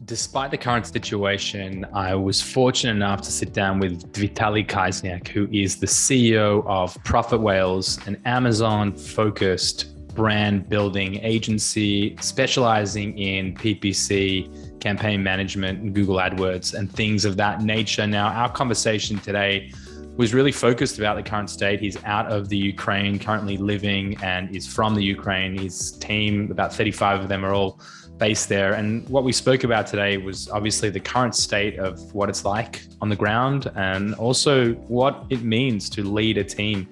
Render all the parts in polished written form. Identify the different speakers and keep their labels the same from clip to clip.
Speaker 1: Despite the current situation, I was fortunate enough to sit down with Vitalii Khyzhniak, who is the CEO of ProfitWhales, an Amazon-focused brand building agency specializing in PPC, campaign management, and Google AdWords, and things of that nature. Now, our conversation today was really focused about the current state. He's out of the Ukraine, currently living, and is from the Ukraine. His team, about 35 of them, are all based there. And what we spoke about today was obviously the current state of what it's like on the ground, and also what it means to lead a team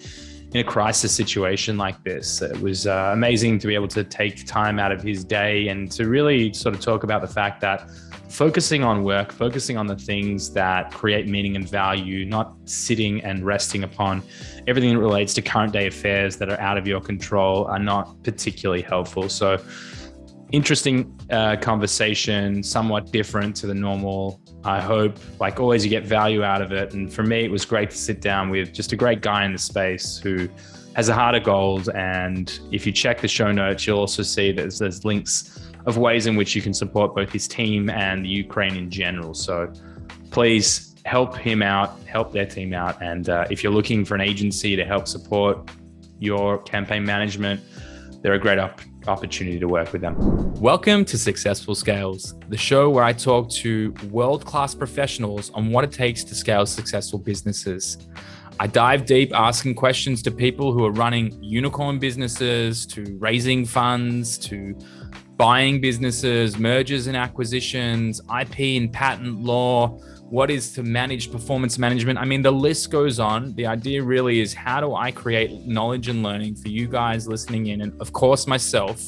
Speaker 1: in a crisis situation like this. It was amazing to be able to take time out of his day and to really sort of talk about the fact that focusing on work, focusing on the things that create meaning and value, not sitting and resting upon everything that relates to current day affairs that are out of your control, are not particularly helpful. So interesting conversation, somewhat different to the normal. I hope, like always, you get value out of it. And for me, it was great to sit down with just a great guy in the space who has a heart of gold. And if you check the show notes, you'll also see that there's links of ways in which you can support both his team and the Ukraine in general. So please help him out, help their team out. And if you're looking for an agency to help support your campaign management, they're a great opportunity to work with them. Welcome to Successful Scales, the show where I talk to world-class professionals on what it takes to scale successful businesses. I dive deep asking questions to people who are running unicorn businesses, to raising funds, to buying businesses, mergers and acquisitions, IP and patent law, what is to manage performance management. I mean, the list goes on. The idea really is, how do I create knowledge and learning for you guys listening in? And of course, myself,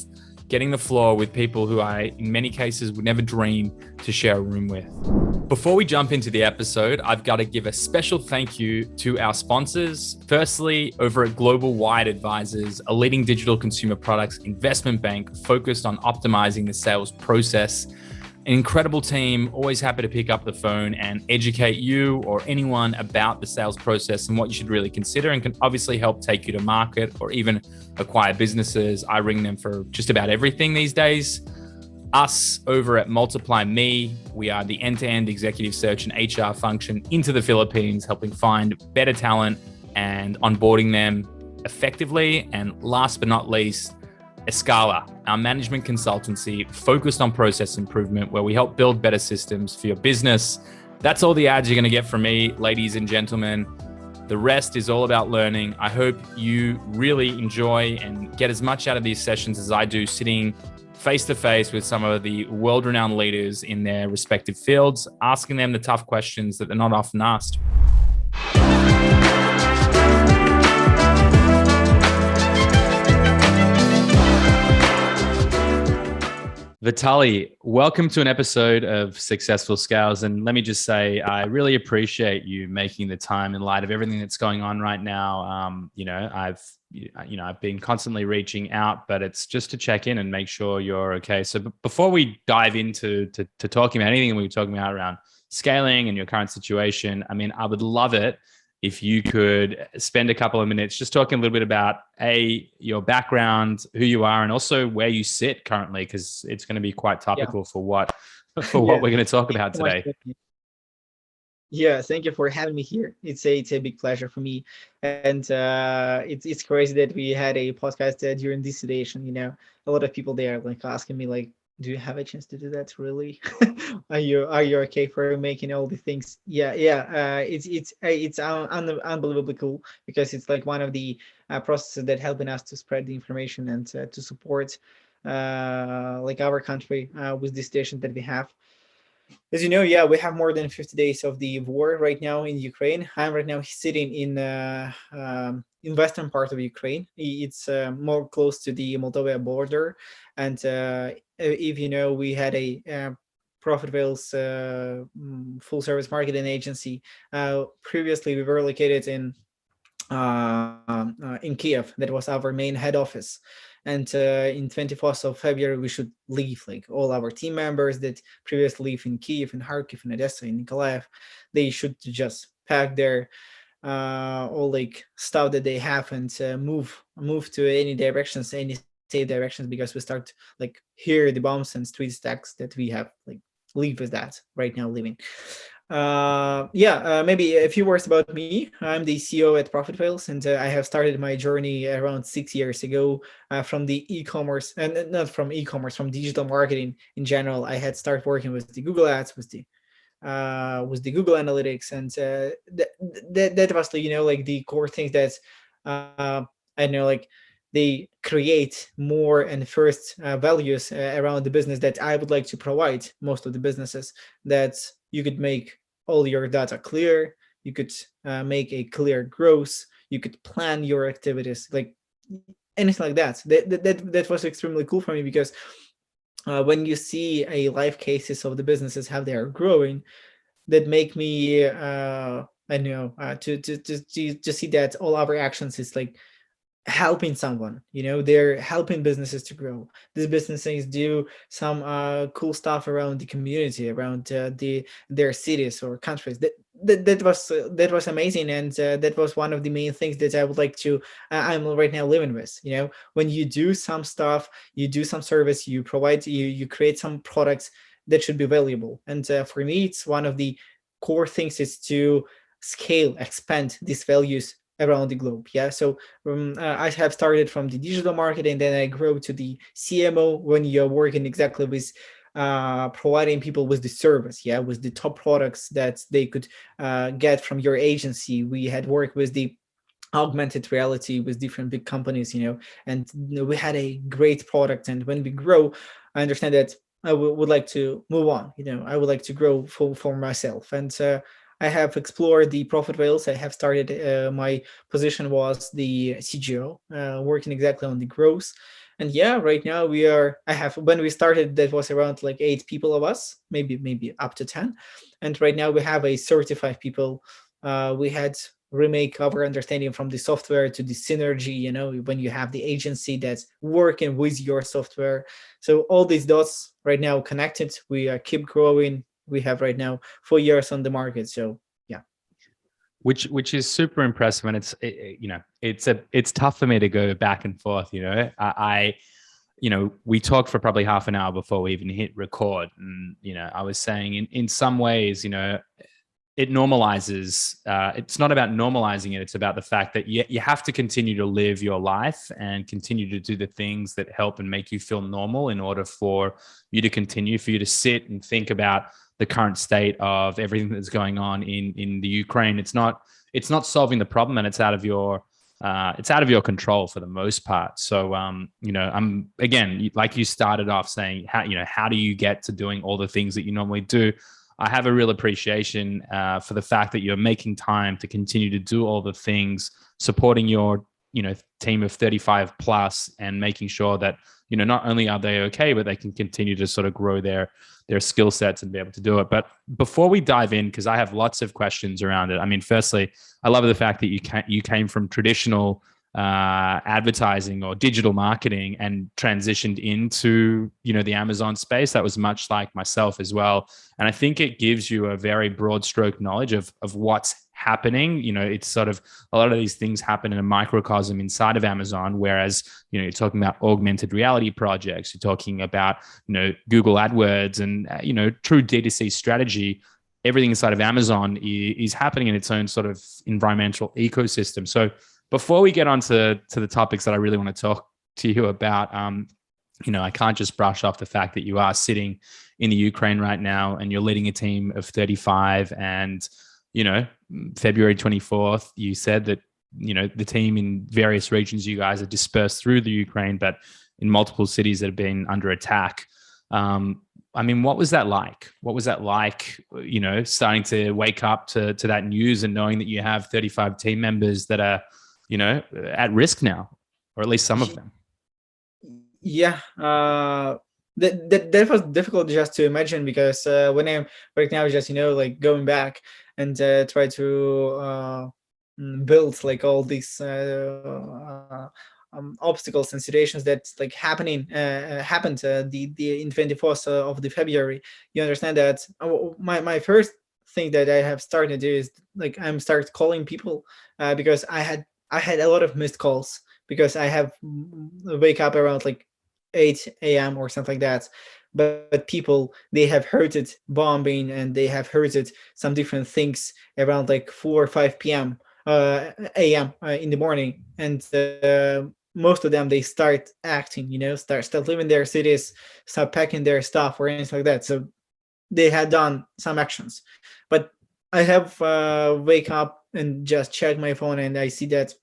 Speaker 1: getting the floor with people who I, in many cases, would never dream to share a room with. Before we jump into the episode, I've got to give a special thank you to our sponsors. Firstly, over at Global Wide Advisors, a leading digital consumer products investment bank focused on optimizing the sales process. An incredible team, always happy to pick up the phone and educate you or anyone about the sales process and what you should really consider, and can obviously help take you to market or even acquire businesses. I ring them for just about everything these days. Us over at Multiply Me, we are the end-to-end executive search and HR function into the Philippines, helping find better talent and onboarding them effectively. And last but not least, Escala, our management consultancy focused on process improvement, where we help build better systems for your business. That's all the ads you're going to get from me, ladies and gentlemen. The rest is all about learning. I hope you really enjoy and get as much out of these sessions as I do, sitting face to face with some of the world-renowned leaders in their respective fields, asking them the tough questions that they're not often asked. Vitalii, welcome to an episode of Successful Scales. And let me just say, I really appreciate you making the time in light of everything that's going on right now. I've been constantly reaching out, but it's just to check in and make sure you're okay. So before we dive into talking about anything we were talking about around scaling and your current situation, I mean, I would love it if you could spend a couple of minutes just talking a little bit about your background, who you are, and also where you sit currently, because it's going to be quite topical for what we're going to talk about today.
Speaker 2: Yeah, thank you for having me here. It's a big pleasure for me, and it's crazy that we had a podcast during this situation. You know, a lot of people there like asking me like, "Do you have a chance to do that? Really? Are you okay for making all the things?" Yeah. It's unbelievably cool, because it's like one of the processes that helping us to spread the information and to support like our country with the station that we have. As you know, yeah, we have more than 50 days of the war right now in Ukraine. I'm right now sitting in western part of Ukraine. It's more close to the Moldova border. And if you know, we had a ProfitWhales full service marketing agency. Previously, we were located in Kiev. That was our main head office. And in 24th of February, we should leave. Like all our team members that previously live in Kiev, in Kharkiv, in Odessa, in Nikolaev, they should just pack their all like stuff that they have and move to any directions, any safe directions, because we start like hear the bombs and street attacks that we have like live with that right now living. Maybe a few words about me. I'm the CEO at ProfitWhales, and I have started my journey around 6 years ago from the e-commerce, and not from e-commerce, from digital marketing in general. I had started working with the Google Ads, with the Google Analytics, and that was the, like the core things that I know, like they create more and first values around the business that I would like to provide most of the businesses, that you could make all your data clear, you could make a clear growth, you could plan your activities, like anything like that. That was extremely cool for me, because when you see a live cases of the businesses, how they are growing, that make me I know to see that all our actions is like helping someone. They're helping businesses to grow. These businesses do some cool stuff around the community, around their cities or countries. That was amazing, and that was one of the main things that I would like to I'm right now living with. When you do some stuff, you do some service, you provide, you create some products that should be valuable. And for me, it's one of the core things is to scale, expand these values around the globe. Yeah. So I have started from the digital marketing, then I grow to the CMO, when you're working exactly with providing people with the service, yeah, with the top products that they could get from your agency. We had worked with the augmented reality with different big companies, and we had a great product. And when we grow, I understand that I would like to move on. I would like to grow for myself. And I have explored the ProfitWhales. I have started, my position was the CGO, working exactly on the growth. And yeah, right now when we started, that was around like 8 people of us, maybe up to 10. And right now we have a 35 people. We had remake our understanding from the software to the synergy, when you have the agency that's working with your software. So all these dots right now connected, we keep growing. We have right now 4 years on the market. So yeah.
Speaker 1: Which is super impressive. And it's tough for me to go back and forth. We talked for probably half an hour before we even hit record. And, I was saying in some ways, it normalizes. It's not about normalizing it. It's about the fact that you have to continue to live your life and continue to do the things that help and make you feel normal in order for you to continue, for you to sit and think about the current state of everything that's going on in the Ukraine. It's not solving the problem, and it's out of your control for the most part. So, I'm, again, like you started off saying, how do you get to doing all the things that you normally do? I have a real appreciation for the fact that you're making time to continue to do all the things, supporting your, team of 35 plus, and making sure that, not only are they okay, but they can continue to sort of grow their skill sets and be able to do it. But before we dive in, because I have lots of questions around it. I mean, firstly, I love the fact that you came from traditional advertising or digital marketing and transitioned into the Amazon space. That was much like myself as well, and I think it gives you a very broad stroke knowledge of what's happening. It's sort of, a lot of these things happen in a microcosm inside of Amazon, whereas you're talking about augmented reality projects, you're talking about Google AdWords and true D2C strategy. Everything inside of Amazon is happening in its own sort of environmental ecosystem. So before we get on to the topics that I really want to talk to you about, I can't just brush off the fact that you are sitting in the Ukraine right now and you're leading a team of 35. And, February 24th, you said that, the team in various regions, you guys are dispersed through the Ukraine, but in multiple cities that have been under attack. I mean, what was that like? What was that like, starting to wake up to that news and knowing that you have 35 team members that are, at risk now, or at least some of them?
Speaker 2: Yeah, that was difficult just to imagine, because when I'm right now just like going back and try to build like all these obstacles and situations that like happened the in 24th of the February. You understand that my first thing that I have started to do is like I'm start calling people, because I had a lot of missed calls, because I have wake up around like 8 a.m. or something like that. but people, they have heard it bombing, and they have heard it some different things around like 4 or 5 p.m. a.m. In the morning, and most of them, they start acting, start leaving their cities, start packing their stuff or anything like that. So they had done some actions, but I have wake up and just check my phone, and I see that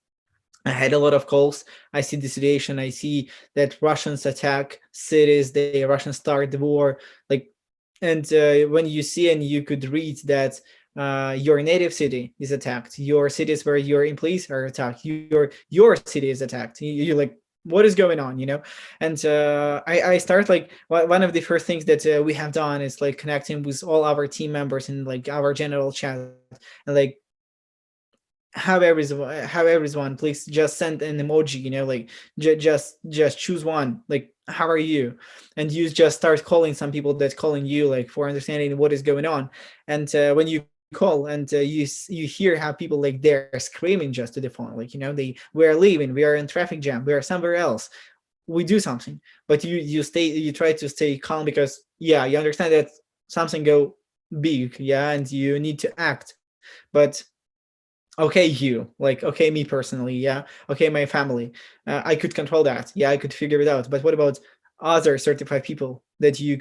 Speaker 2: I had a lot of calls. I see the situation. I see that Russians attack cities. The Russians start the war. Like, and when you see and you could read that your native city is attacked, your cities where your employees are attacked, your city is attacked. You're like, what is going on? And I start like one of the first things that we have done is like connecting with all our team members in like our general chat, and like have everyone please just send an emoji, like just choose one, like how are you, and you just start calling some people that's calling you, like for understanding what is going on. And when you call and you hear how people like they're screaming just to the phone, like we are leaving, we are in traffic jam, we are somewhere else, we do something. But you try to stay calm, because yeah, you understand that something go big, yeah, and you need to act. But okay, you, like, okay, me personally, yeah, okay, my family, I could control that, yeah, I could figure it out. But what about other 35 people that you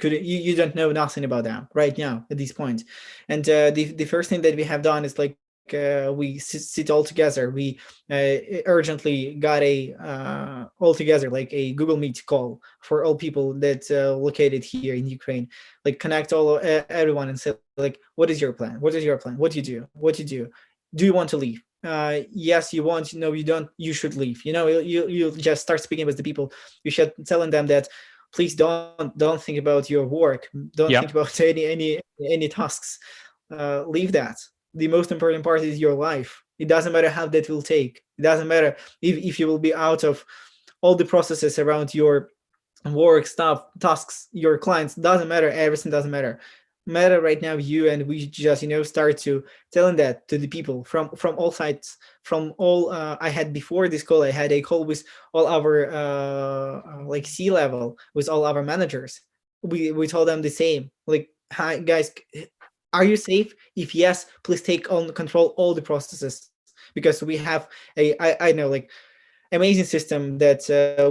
Speaker 2: don't know nothing about them right now at this point? And the first thing that we have done is like we sit all together. We urgently got a all together, like a Google Meet call for all people that located here in Ukraine, like connect everyone and say like, what is your plan, what is your plan, what do you do, do you want to leave? Yes, you want. No, you don't. You should leave. You just start speaking with the people. You should telling them that please don't think about your work. Don't think
Speaker 1: Yep.
Speaker 2: about any tasks. Leave that. The most important part is your life. It doesn't matter how that will take. It doesn't matter if you will be out of all the processes around your work stuff, tasks, your clients. Doesn't matter. Everything doesn't matter right now, you. And we just start to telling that to the people from all sides, from all I had before this call, I had a call with all our like C-level, with all our managers. We told them the same, like, hi guys, are you safe? If yes, please take on control all the processes, because we have I know, like, amazing system that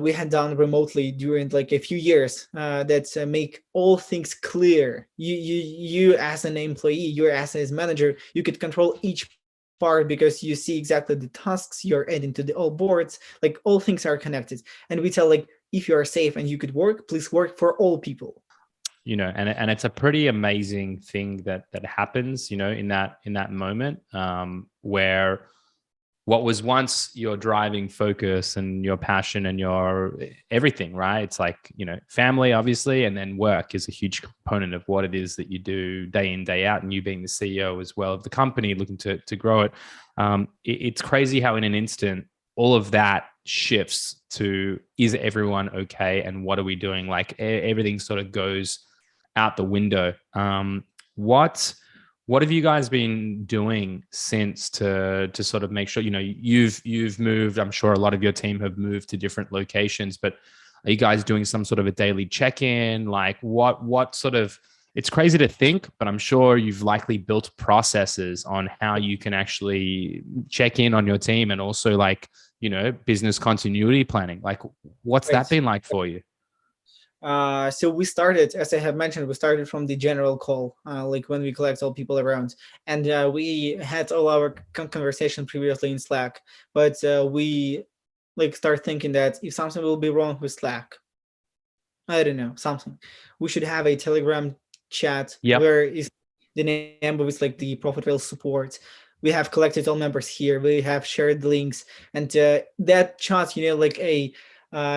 Speaker 2: we had done remotely during like a few years that make all things clear. You as an employee, you as manager, you could control each part, because you see exactly the tasks you're adding to the all boards. Like all things are connected, and we tell like, if you are safe and you could work, please work for all people.
Speaker 1: And it's a pretty amazing thing that happens, in that moment, where what was once your driving focus and your passion and your everything, right? It's like, family, obviously, and then work is a huge component of what it is that you do day in, day out. And you being the CEO as well of the company, looking to grow it. It's crazy how in an instant, all of that shifts to, is everyone okay? And what are we doing? Like everything sort of goes out the window. What have you guys been doing since to sort of make sure, you've moved? I'm sure a lot of your team have moved to different locations, but are you guys doing some sort of a daily check-in? Like what sort of, it's crazy to think, but I'm sure you've likely built processes on how you can actually check in on your team, and also like, business continuity planning. Like what's that
Speaker 2: Right.
Speaker 1: been like for you?
Speaker 2: So we started, as I have mentioned, we started from the general call, like when we collect all people around, and we had all our conversation previously in Slack. But we like start thinking that if something will be wrong with Slack, I don't know, something, we should have a Telegram chat
Speaker 1: Yep.
Speaker 2: where is the name of it's like the ProfitWhales support. We have collected all members here. We have shared links, and that chat, like a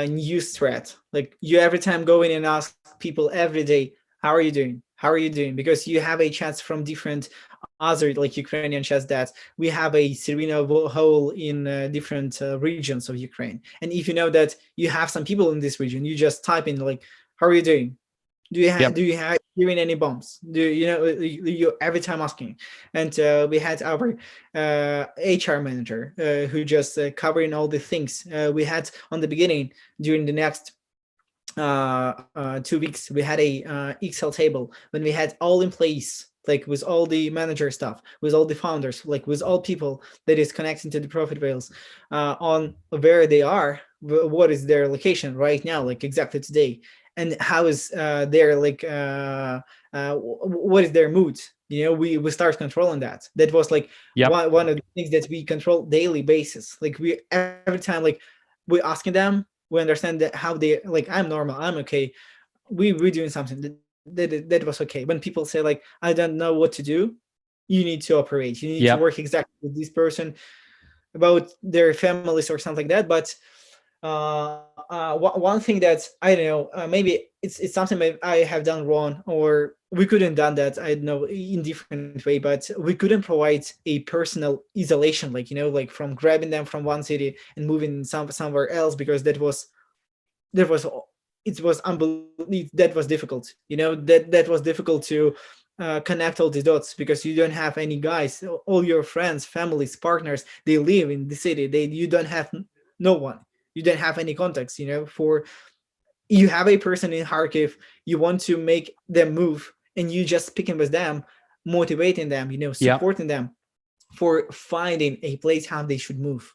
Speaker 2: news thread. Like you every time go in and ask people every day, how are you doing? How are you doing? Because you have a chats from different other like Ukrainian chats that we have a Serena hole in different regions of Ukraine. And if you know that you have some people in this region, you just type in like, how are you doing? Do
Speaker 1: Yep.
Speaker 2: you have hearing any bombs? Do you every time asking? And we had our HR manager who just covering all the things we had on the beginning during the next 2 weeks, we had a Excel table when we had all in place, like with all the manager stuff, with all the founders, like with all people that is connecting to the ProfitWhales, on where they are, what is their location right now, like exactly today, and how is their like what is their mood. We start controlling that. That was like
Speaker 1: Yep.
Speaker 2: one of the things that we control daily basis. Like we every time, like we asking them, we understand that how they like, I'm normal, I'm okay, we're doing something that was okay. When people say like, I don't know what to do, you need to operate, you need to
Speaker 1: Yep.
Speaker 2: work exactly with this person about their families or something like that. But one thing that I don't know, maybe it's something that I have done wrong, or we couldn't done that, I don't know, in different way, but we couldn't provide a personal isolation, like like from grabbing them from one city and moving somewhere else, because that was it was that was difficult, that was difficult to connect all the dots, because you don't have any guys, all your friends, families, partners, they live in the city, you don't have no one, you don't have any contacts, for you have a person in Kharkiv, you want to make them move, and you just speaking with them, motivating them,
Speaker 1: Yep.
Speaker 2: supporting them for finding a place how they should move.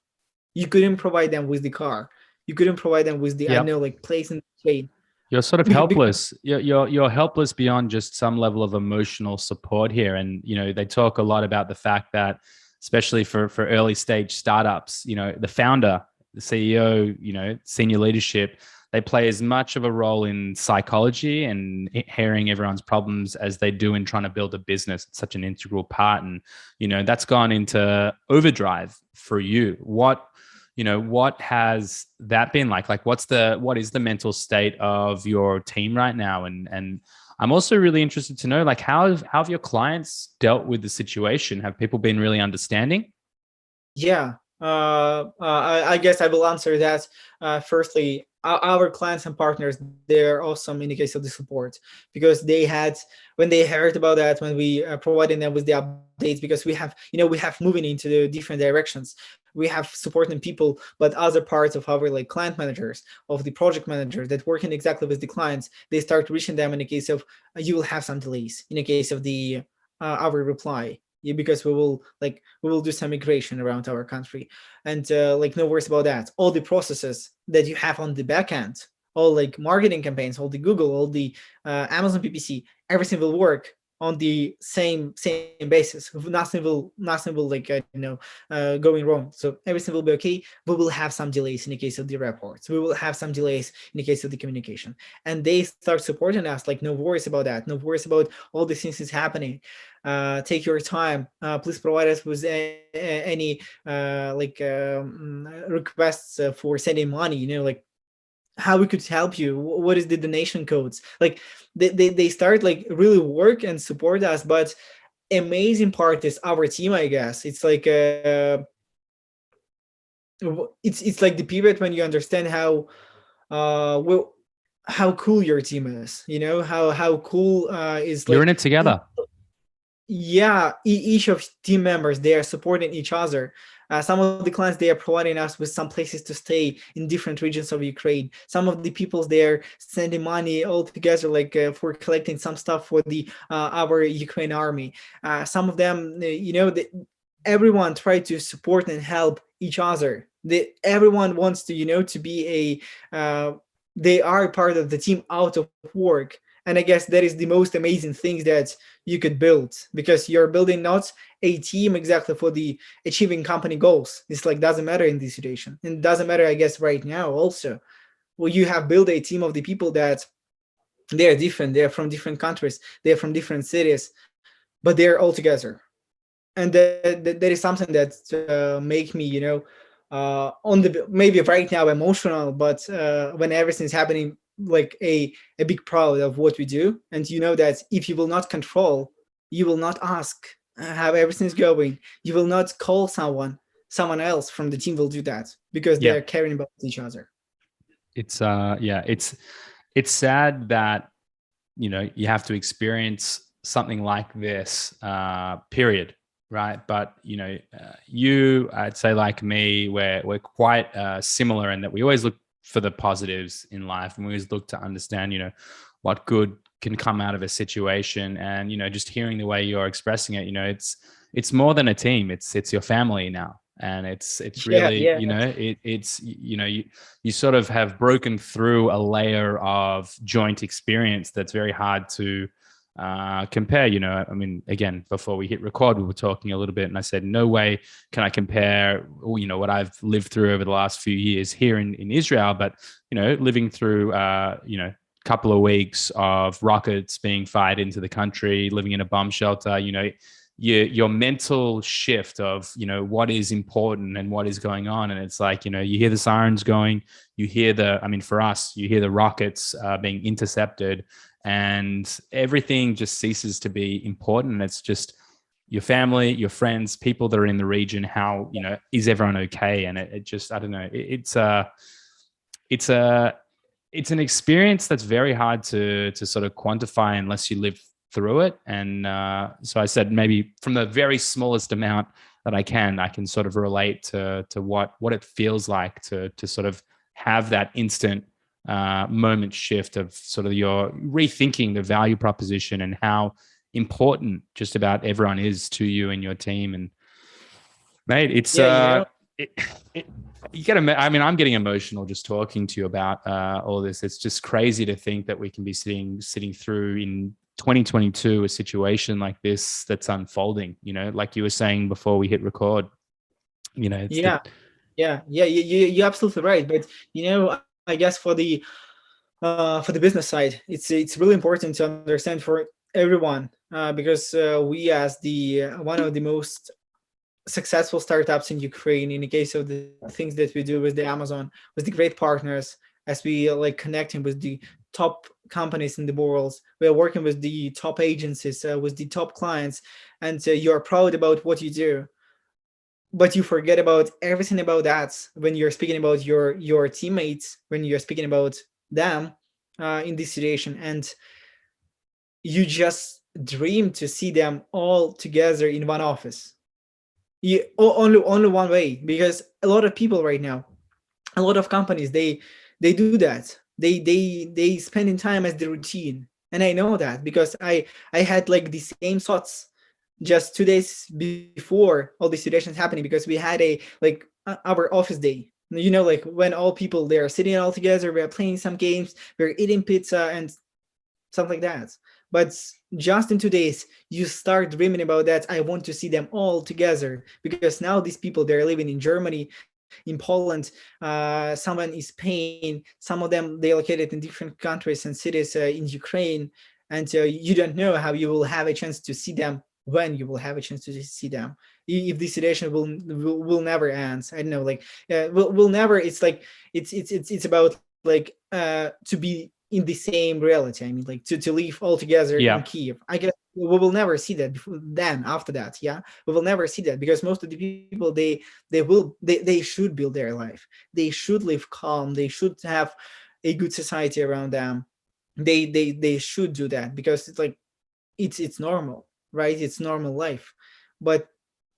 Speaker 2: You couldn't provide them with the car, you couldn't provide them with the, I don't
Speaker 1: Yep.
Speaker 2: know, like place in the train.
Speaker 1: You're sort of
Speaker 2: Because,
Speaker 1: helpless. You're helpless beyond just some level of emotional support here. And they talk a lot about the fact that, especially for early stage startups, the founder, the CEO, senior leadership, they play as much of a role in psychology and hearing everyone's problems as they do in trying to build a business. It's such an integral part, and that's gone into overdrive for you. What has that been like? Like, what is the mental state of your team right now? And I'm also really interested to know, like, how have your clients dealt with the situation? Have people been really understanding?
Speaker 2: yeah, I guess I will answer that. Firstly, our clients and partners, they're awesome in the case of the support, because they had, when they heard about that, when we provided them with the updates, because we have moving into the different directions. We have supporting people, but other parts of our like client managers, of the project managers that working exactly with the clients, they start reaching them in the case of you will have some delays in the case of the our reply. Yeah, because we will do some migration around our country, and like no worries about that. All the processes that you have on the back end, all like marketing campaigns, all the Google, all the Amazon PPC, everything will work on the same basis. Nothing will like going wrong. So everything will be okay. We will have some delays in the case of the reports. We will have some delays in the case of the communication, and they start supporting us. Like no worries about that. No worries about all these things is happening. Take your time. Please provide us with any requests for sending money. Like how we could help you. What is the donation codes? Like they start like really work and support us. But amazing part is our team. I guess it's like it's like the period when you understand how well how cool your team is. How cool is
Speaker 1: You're in
Speaker 2: like
Speaker 1: it together.
Speaker 2: yeah, each of team members, they are supporting each other. Some of the clients, they are providing us with some places to stay in different regions of Ukraine. Some of the peoples, they are sending money all together, like for collecting some stuff for the our Ukraine army. Some of them, everyone try to support and help each other. Everyone wants to to be they are part of the team out of work. And I guess that is the most amazing thing that you could build, because you're building not a team exactly for the achieving company goals. It's like doesn't matter in this situation, and it doesn't matter, I guess, right now also. Well, you have built a team of the people that they are different, they're from different countries, they're from different cities, but they're all together. And that is something that make me on the maybe right now emotional, but when everything's happening, like a big proud of what we do. And that if you will not control, you will not ask how everything's going, you will not call someone else from the team will do that, because they
Speaker 1: Yeah.
Speaker 2: are caring about each other.
Speaker 1: It's sad that you have to experience something like this, period, right? But I'd say, like me, we're quite similar in that we always look for the positives in life, and we always look to understand, what good can come out of a situation. And just hearing the way you're expressing it, it's more than a team. It's your family now, and it's
Speaker 2: Yeah,
Speaker 1: really,
Speaker 2: yeah,
Speaker 1: you sort of have broken through a layer of joint experience that's very hard to compare. I mean, again, before we hit record, we were talking a little bit, and I said, no way can I compare, what I've lived through over the last few years here in Israel, but living through, couple of weeks of rockets being fired into the country, living in a bomb shelter, your mental shift of, what is important and what is going on. And it's like, you hear the sirens going, you hear for us, you hear the rockets being intercepted, and everything just ceases to be important. And it's just your family, your friends, people that are in the region. How, is everyone okay? And it just, I don't know. It's an experience that's very hard to sort of quantify unless you live through it. And so I said, maybe from the very smallest amount that I can sort of relate to what it feels like to sort of have that instant moment shift of sort of your rethinking the value proposition and how important just about everyone is to you and your team. And mate, it's you get. I mean, I'm getting emotional just talking to you about all this. It's just crazy to think that we can be sitting through in 2022 a situation like this that's unfolding. Like you were saying before we hit record. It's
Speaker 2: you're absolutely right. But I guess for the business side, it's really important to understand for everyone, because we, as the one of the most successful startups in Ukraine, in the case of the things that we do with the Amazon, with the great partners, as we like connecting with the top companies in the world, we are working with the top agencies, with the top clients, and you're proud about what you do, but you forget about everything about that when you're speaking about your teammates, when you're speaking about them in this situation, and you just dream to see them all together in one office. Only one way, because a lot of people right now, a lot of companies, they do that. They spending time as the routine, and I know that because I had like the same thoughts just 2 days before all these situations happening, because we had our office day, like when all people, they are sitting all together, we are playing some games, we're eating pizza and something like that. But just in 2 days, you start dreaming about that. I want to see them all together, because now these people, they're living in Germany, in Poland, someone in Spain, some of them they located in different countries and cities in Ukraine, and you don't know how you will have a chance to see them, when you will have a chance to see them, if this situation will never end. I don't know, like will never. It's like it's about like to be in the same reality. I mean, like to live all together in
Speaker 1: yeah.
Speaker 2: Kiev. I guess we will never see that before, then after that, yeah, we will never see that, because most of the people, they should build their life, they should live calm, they should have a good society around them. They should do that, because it's like it's normal, right? It's normal life. But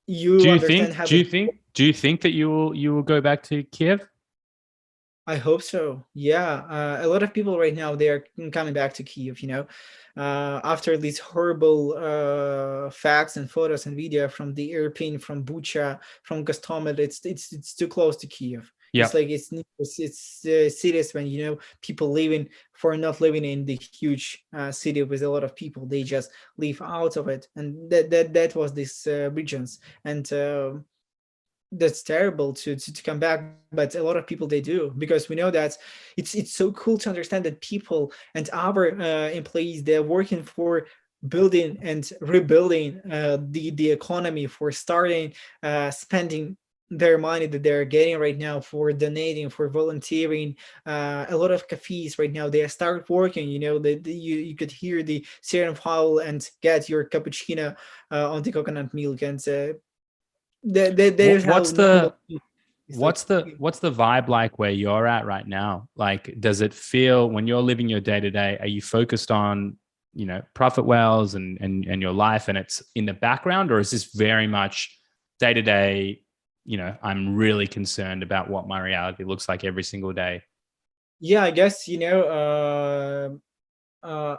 Speaker 1: Do
Speaker 2: you
Speaker 1: you
Speaker 2: understand
Speaker 1: think?
Speaker 2: how
Speaker 1: Do you
Speaker 2: the
Speaker 1: think? Do you think that you will go back to Kiev?
Speaker 2: I hope so. Yeah, a lot of people right now, they are coming back to Kiev. After these horrible facts and photos and video from the airplane, from Bucha, from Gostomel. It's too close to Kiev. It's
Speaker 1: Yeah.
Speaker 2: like it's cities when people living, for not living in the huge city with a lot of people, they just live out of it, and that was these regions. And that's terrible to come back, but a lot of people, they do, because we know that it's so cool to understand that people and our employees, they're working for building and rebuilding the economy, for starting spending their money that they're getting right now, for donating, for volunteering. A lot of cafes right now, they start working, you could hear the siren fowl and get your cappuccino on the coconut milk. And that is how
Speaker 1: What's
Speaker 2: normal
Speaker 1: the
Speaker 2: it's like.
Speaker 1: what's the vibe like where you're at right now? Like, does it feel, when you're living your day to day, are you focused on, ProfitWhales and your life, and it's in the background, or is this very much day to day? I'm really concerned about what my reality looks like every single day.
Speaker 2: Yeah, I guess, uh,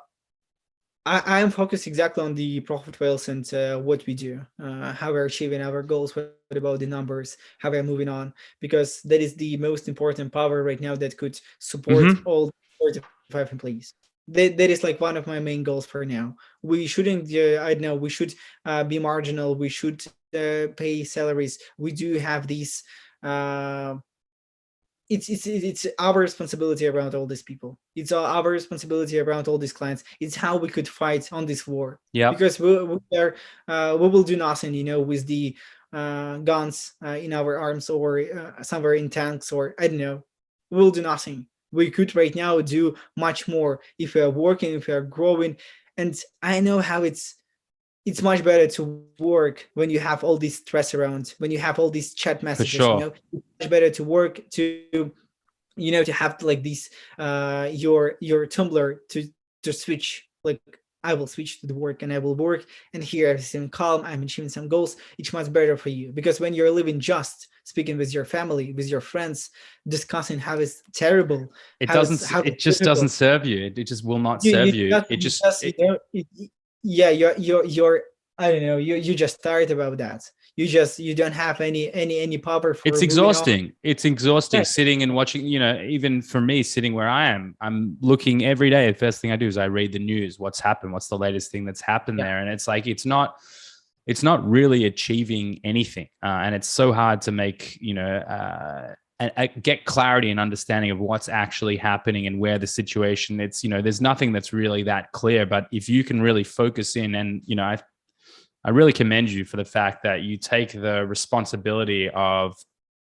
Speaker 2: I am focused exactly on the profit whales and what we do, how we're achieving our goals, what about the numbers, how we're moving on, because that is the most important power right now that could support
Speaker 1: Hmm.
Speaker 2: all 35 employees. That is like one of my main goals for now. We shouldn't, I don't know, we should be marginal. We should pay salaries. We do have these. Uh, it's our responsibility around all these people. It's our responsibility around all these clients. It's how we could fight on this war,
Speaker 1: Yep.
Speaker 2: because we will do nothing, with the guns in our arms, or somewhere in tanks, or I don't know. We'll do nothing. We could right now do much more if we are working, if we are growing. And I know how it's much better to work when you have all this stress around, when you have all these chat
Speaker 1: For
Speaker 2: messages.
Speaker 1: sure.
Speaker 2: It's much better to work to to have like this your Tumblr to switch, like I will switch to the work and I will work, and here everything calm, I'm achieving some goals. It's much better for you, because when you're living just speaking with your family, with your friends, discussing how it's terrible,
Speaker 1: It
Speaker 2: how it's
Speaker 1: doesn't.
Speaker 2: how
Speaker 1: It
Speaker 2: it's
Speaker 1: just doesn't
Speaker 2: difficult,
Speaker 1: serve you. It just will not
Speaker 2: you
Speaker 1: serve you.
Speaker 2: just
Speaker 1: It
Speaker 2: you
Speaker 1: just.
Speaker 2: just yeah, you're I don't know, you just tired about that. You don't have any power for
Speaker 1: It's
Speaker 2: moving on.
Speaker 1: exhausting. It's exhausting
Speaker 2: Yeah,
Speaker 1: sitting and watching, even for me sitting where I am, I'm looking every day. The first thing I do is I read the news, what's happened, what's the latest thing that's happened
Speaker 2: yeah,
Speaker 1: there. And it's like, it's not really achieving anything. And it's so hard to make, get clarity and understanding of what's actually happening and where the situation, there's nothing that's really that clear. But if you can really focus in and, I really commend you for the fact that you take the responsibility of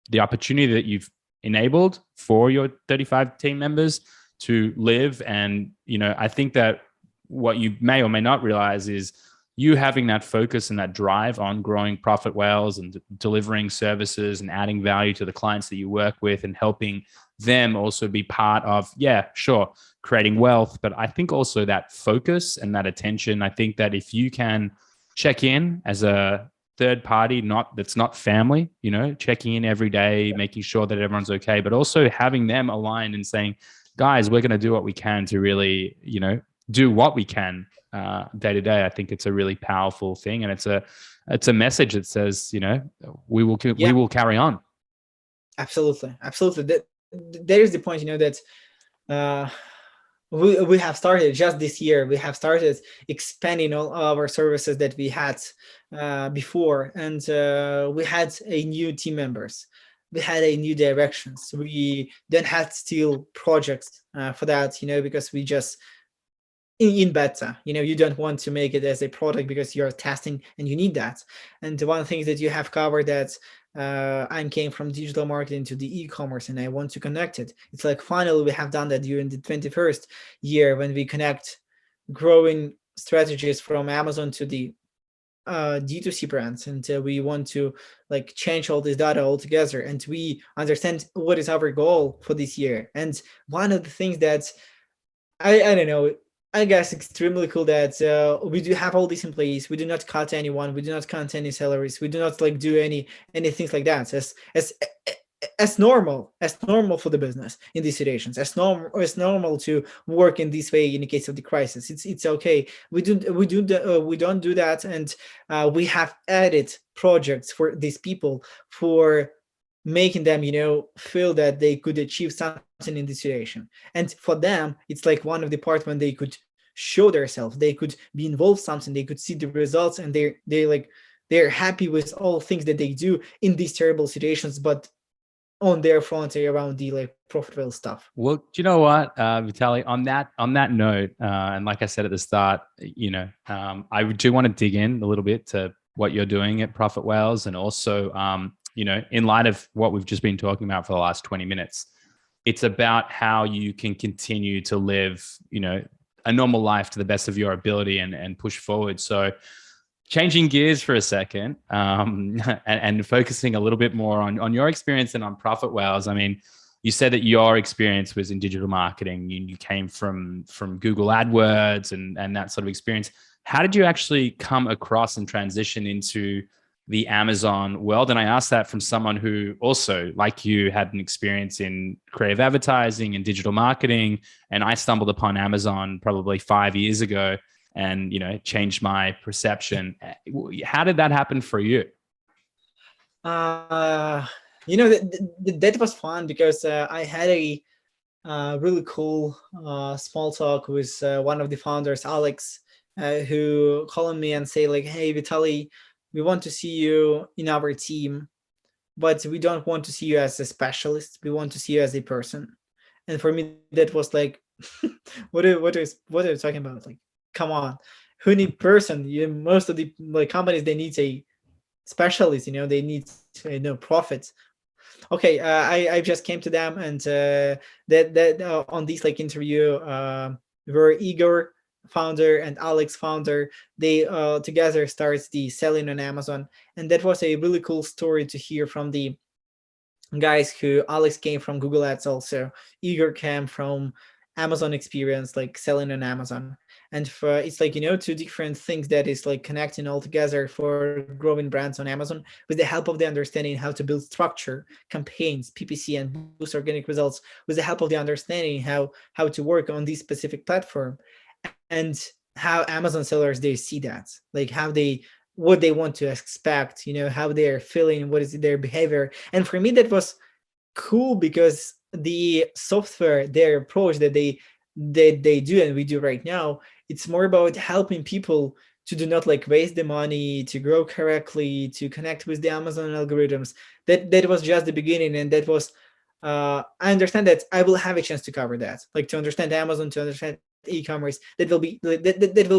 Speaker 1: the opportunity that you've enabled for your 35 team members to live. And, I think that what you may or may not realize is you having that focus and that drive on growing profit whales and delivering services and adding value to the clients that you work with and helping them also be part of, yeah, sure, creating wealth. But I think also that focus and that attention, I think that if you can check in as a third party, not that's not family, checking in every day, making sure that everyone's okay, but also having them aligned and saying, guys, we're going to do what we can to really, do what we can day to day. I think it's a really powerful thing, and it's a message that says, we
Speaker 2: yeah.
Speaker 1: will carry on.
Speaker 2: Absolutely, absolutely. There is the point, that uh, we have started just this year. We have started expanding all our services that we had before, and we had a new team members. We had a new directions. We then had still projects for that, because we just in beta, you don't want to make it as a product because you're testing and you need that. And one thing that you have covered, that I came from digital marketing to the e-commerce and I want to connect it. It's like finally we have done that during the 21st year, when we connect growing strategies from Amazon to the D2C brands, and we want to like change all this data altogether, and we understand what is our goal for this year. And one of the things that I don't know. I guess extremely cool that we do have all these employees. We do not cut anyone. We do not cut any salaries. We do not like do any things like that. As normal for the business in these situations. As normal to work in this way in the case of the crisis. It's okay. We don't do that, and we have added projects for these people, for making them feel that they could achieve something in this situation. And for them it's like one of the parts when they could show themselves, they could be involved something, they could see the results, and they're happy with all things that they do in these terrible situations, but on their front around the like profitable stuff.
Speaker 1: Well, do you know what, Vitaly? On that note, and like I said at the start, I do want to dig in a little bit to what you're doing at Profit Whales, and also, in light of what we've just been talking about for the last 20 minutes, it's about how you can continue to live, a normal life to the best of your ability and push forward. So, changing gears for a second, and focusing a little bit more on your experience and on Profit Whales. I mean, you said that your experience was in digital marketing. You came from Google AdWords and that sort of experience. How did you actually come across and transition into the Amazon world? And I asked that from someone who also, like you, had an experience in creative advertising and digital marketing. And I stumbled upon Amazon probably 5 years ago, and it changed my perception. How did that happen for you?
Speaker 2: Uh, that was fun because I had a really cool small talk with one of the founders, Alex, who called me and say like, "Hey, Vitali, we want to see you in our team, but we don't want to see you as a specialist. We want to see you as a person." And for me, that was like, what are you talking about? Like, come on, who need person? Most of the like companies, they need a specialist. They need profits. Okay, I just came to them, and that on this like interview, were Igor, founder, and Alex, founder. They together starts the selling on Amazon, and that was a really cool story to hear from the guys. Who Alex came from Google Ads, also Igor came from Amazon experience, like selling on Amazon. And for, it's like two different things that is like connecting all together for growing brands on Amazon, with the help of the understanding how to build structure, campaigns, PPC, and boost organic results, with the help of the understanding how to work on this specific platform, and how Amazon sellers, they see that, like how they, what they want to expect, how they're feeling, what is their behavior. And for me, that was cool because the software, their approach that they do and we do right now, it's more about helping people to do not like waste the money, to grow correctly, to connect with the Amazon algorithms. That was just the beginning, and that was I understand that I will have a chance to cover that, like to understand Amazon, to understand e-commerce. That will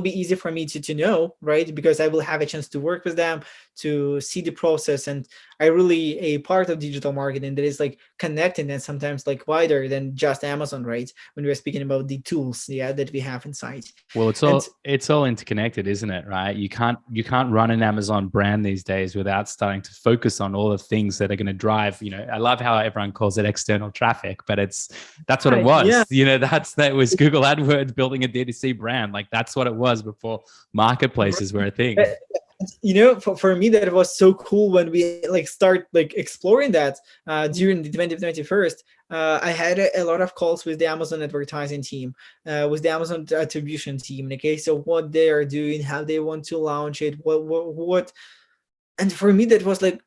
Speaker 2: be easy for me to know, right? Because I will have a chance to work with them, to see the process. And I really a part of digital marketing that is like connected and sometimes like wider than just Amazon, right? When we're speaking about the tools, yeah, that we have inside.
Speaker 1: Well,
Speaker 2: And
Speaker 1: it's all interconnected, isn't it? Right? You can't run an Amazon brand these days without starting to focus on all the things that are going to drive. I love how everyone calls it external traffic, but that's what it
Speaker 2: yeah,
Speaker 1: was. That was Google AdWords building a D2C brand. Like that's what it was before marketplaces were a thing.
Speaker 2: for me, that was so cool when we like start like exploring that during the 2021. I had a lot of calls with the Amazon advertising team, with the Amazon attribution team, in the case of what they are doing, how they want to launch it, what. And for me, that was like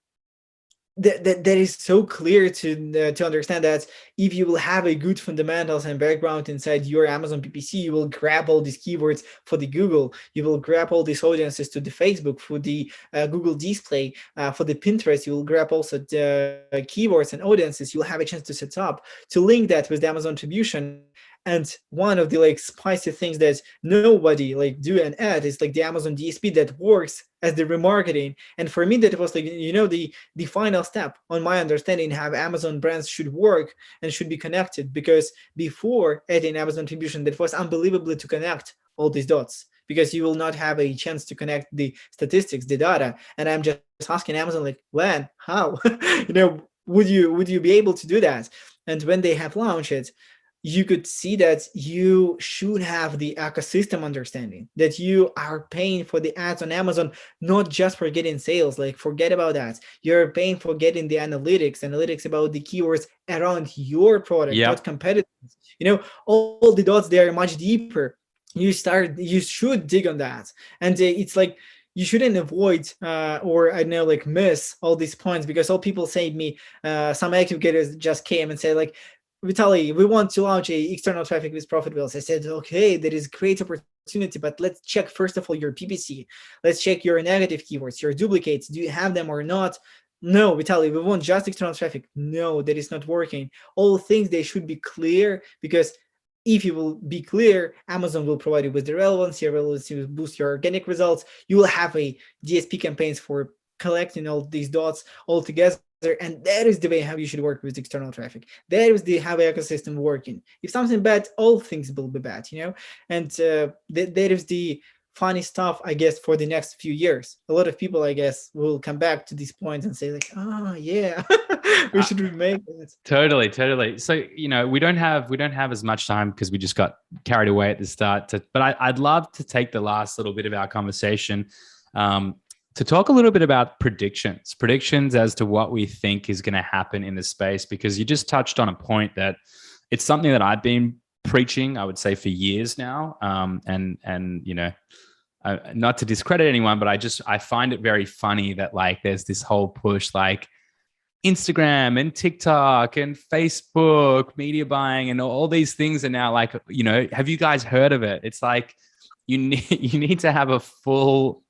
Speaker 2: that is so clear to understand that if you will have a good fundamentals and background inside your Amazon PPC, you will grab all these keywords for the Google, you will grab all these audiences to the Facebook, for the Google display, for the Pinterest, you will grab also the keywords and audiences. You'll have a chance to set up to link that with the Amazon attribution. And one of the like spicy things that nobody like do and add is like the Amazon DSP that works as the remarketing. And for me, that was like the final step on my understanding how Amazon brands should work and should be connected. Because before adding Amazon attribution, that was unbelievable to connect all these dots, because you will not have a chance to connect the statistics, the data. And I'm just asking Amazon like, when, how, would you be able to do that? And when they have launched it, you could see that you should have the ecosystem understanding, that you are paying for the ads on Amazon, not just for getting sales. Like, forget about that. You're paying for getting the analytics about the keywords around your product,
Speaker 1: Yeah.
Speaker 2: not competitors. All the dots, they are much deeper. You should dig on that. And it's like, you shouldn't avoid or I know like miss all these points, because all people say to me, some aggregators just came and said like, Vitalii, we want to launch a external traffic with ProfitWhales. I said, okay, there is great opportunity, but let's check first of all your PPC. Let's check your negative keywords, your duplicates. Do you have them or not? No, Vitalii, we want just external traffic. No, that is not working. All things, they should be clear, because if you will be clear, Amazon will provide you with the relevance. Your relevance will boost your organic results. You will have a DSP campaigns for collecting all these dots all together. And that is the way how you should work with external traffic. That is the how ecosystem working. If something bad, all things will be bad, And that is the funny stuff, I guess, for the next few years. A lot of people, I guess, will come back to these points and say like, oh yeah, we should remake it.
Speaker 1: Totally. So, we don't have as much time because we just got carried away at the start. But I'd love to take the last little bit of our conversation to talk a little bit about predictions as to what we think is going to happen in the space, because you just touched on a point that it's something that I've been preaching, I would say, for years now. And you know, not to discredit anyone, but I find it very funny that like there's this whole push like Instagram and TikTok and Facebook media buying and all these things are now like, you know, have you guys heard of it? It's like you need to have a full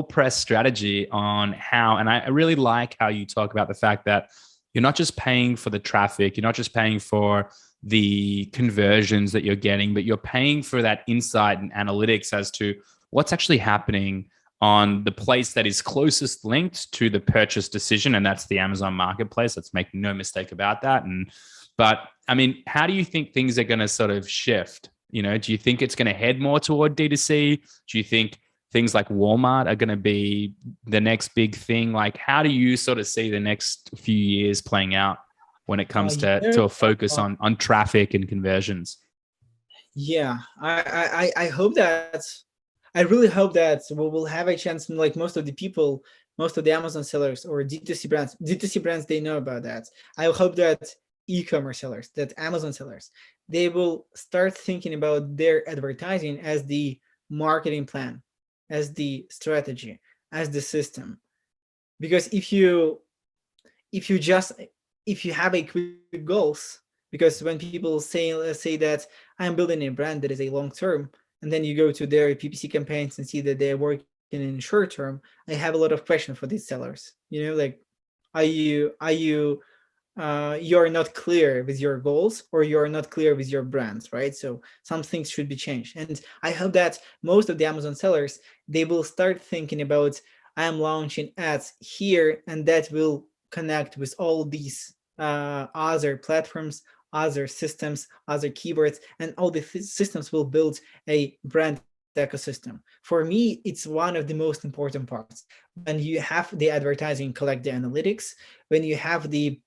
Speaker 1: press strategy on how, and I really like how you talk about the fact that you're not just paying for the traffic, you're not just paying for the conversions that you're getting, but you're paying for that insight and analytics as to what's actually happening on the place that is closest linked to the purchase decision, and that's the Amazon marketplace. Let's make no mistake about that. But I mean, how do you think things are going to sort of shift? You know, do you think it's going to head more toward D2C? Do you think things like Walmart are going to be the next big thing? Like, how do you sort of see the next few years playing out when it comes to a focus on traffic and conversions?
Speaker 2: Yeah, I hope that, I really hope that we'll have a chance, like most of the people, most of the Amazon sellers or D2C brands, they know about that. I hope that e-commerce sellers, that Amazon sellers, they will start thinking about their advertising as the marketing plan, as the strategy, as the system. Because if you have a quick goals, because when people say that I'm building a brand that is a long term, and then you go to their PPC campaigns and see that they're working in short term, I have a lot of questions for these sellers. You know, like, you're not clear with your goals, or you're not clear with your brands, right? So some things should be changed. And I hope that most of the Amazon sellers, they will start thinking about, I am launching ads here, and that will connect with all these other platforms, other systems, other keywords, and all the systems will build a brand ecosystem. For me, it's one of the most important parts. When you have the advertising collect the analytics, when you have the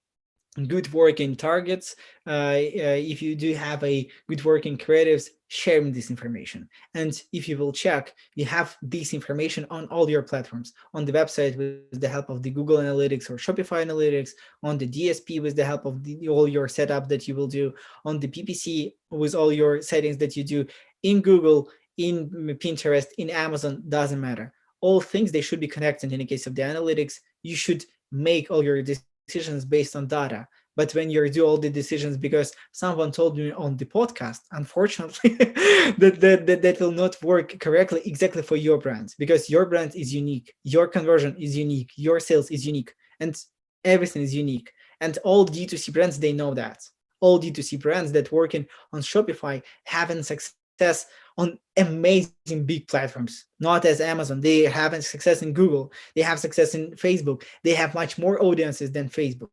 Speaker 2: good working targets, if you do have a good working creatives, sharing this information. And if you will check, you have this information on all your platforms, on the website with the help of the Google Analytics or Shopify Analytics, on the DSP with the help of all your setup that you will do, on the PPC with all your settings that you do, in Google, in Pinterest, in Amazon, doesn't matter. All things, they should be connected. In the case of the analytics, you should make all your decisions based on data. But when you do all the decisions because someone told you on the podcast, unfortunately, that will not work correctly exactly for your brand, because your brand is unique, your conversion is unique, your sales is unique, and everything is unique. And all D2C brands, they know that. All D2C brands that working on Shopify having success on amazing big platforms, not as Amazon. They have success in Google, they have success in Facebook, they have much more audiences than Facebook.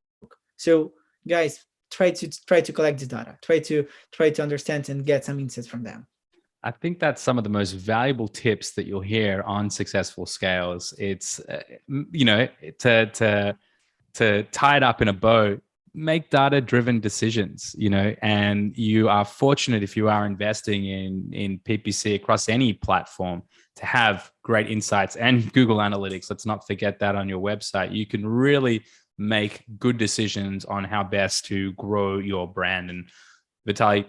Speaker 2: So guys, try to collect the data, try to understand and get some insights from them.
Speaker 1: I think that's some of the most valuable tips that you'll hear on successful scales. It's you know, to tie it up in a bow, make data-driven decisions, you know, and you are fortunate if you are investing in PPC across any platform to have great insights and Google Analytics. Let's not forget that on your website. You can really make good decisions on how best to grow your brand. And Vitalii,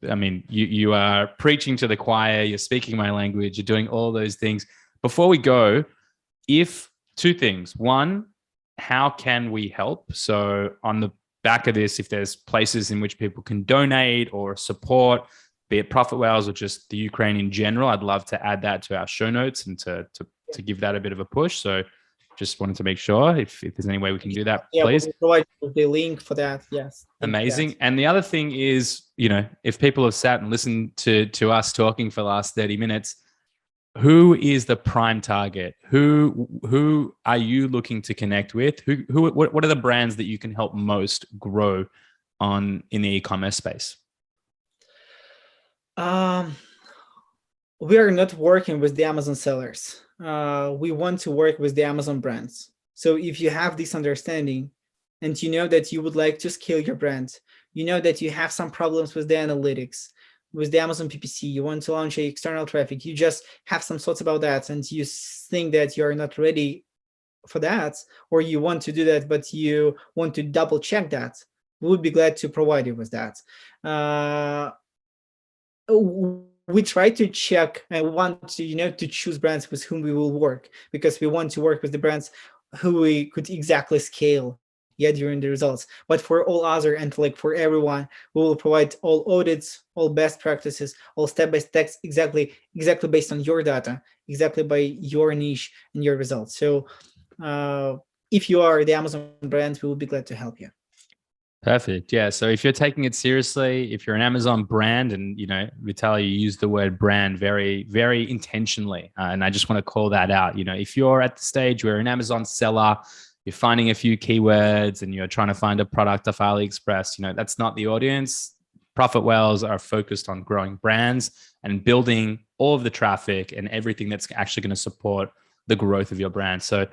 Speaker 1: I mean, you are preaching to the choir, you're speaking my language, you're doing all those things. Before we go, if two things. One, how can we help? So on the back of this, if there's places in which people can donate or support, be it ProfitWhales or just the Ukraine in general, I'd love to add that to our show notes and to give that a bit of a push. So just wanted to make sure if there's any way we can do that, please.
Speaker 2: We'll provide the link for that. Yes.
Speaker 1: Amazing. And the other thing is, you know, if people have sat and listened to us talking for the last 30 minutes, who is the prime target? Who are you looking to connect with? What are the brands that you can help most grow in the e-commerce space?
Speaker 2: We are not working with the Amazon sellers. We want to work with the Amazon brands. So if you have this understanding and you know that you would like to scale your brand, you know that you have some problems with the analytics, with the Amazon PPC, you want to launch external traffic, you just have some thoughts about that and you think that you're not ready for that, or you want to do that, but you want to double check that, we would be glad to provide you with that. We try to check and want to, to choose brands with whom we will work, because we want to work with the brands who we could exactly scale during the results. But for all other, and like for everyone, we will provide all audits, all best practices, all step-by-step, exactly based on your data, exactly by your niche and your results. So if you are the Amazon brand, we will be glad to help you.
Speaker 1: Perfect. Yeah. So if you're taking it seriously, if you're an Amazon brand, and Vitalii, you use the word brand very, very intentionally, and I just want to call that out. If you're at the stage where an Amazon seller, you're finding a few keywords and you're trying to find a product off AliExpress, that's not the audience. ProfitWhales are focused on growing brands and building all of the traffic and everything that's actually going to support the growth of your brand. So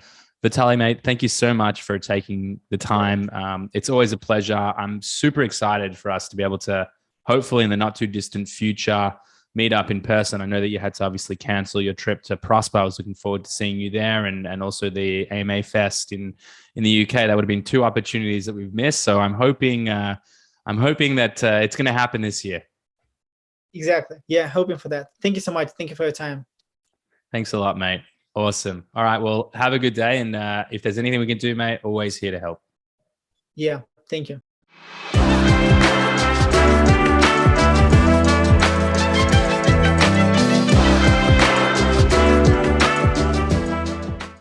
Speaker 1: Vitalii, mate, thank you so much for taking the time. It's always a pleasure. I'm super excited for us to be able to, hopefully in the not too distant future, meet up in person. I know that you had to obviously cancel your trip to Prosper. I was looking forward to seeing you there, and also the AMA Fest in the UK. That would have been two opportunities that we've missed. So I'm hoping that it's going to happen this year.
Speaker 2: Exactly. Yeah, hoping for that. Thank you so much. Thank you for your time.
Speaker 1: Thanks a lot, mate. Awesome. All right. Well, have a good day. And if there's anything we can do, mate, always here to help.
Speaker 2: Yeah. Thank you.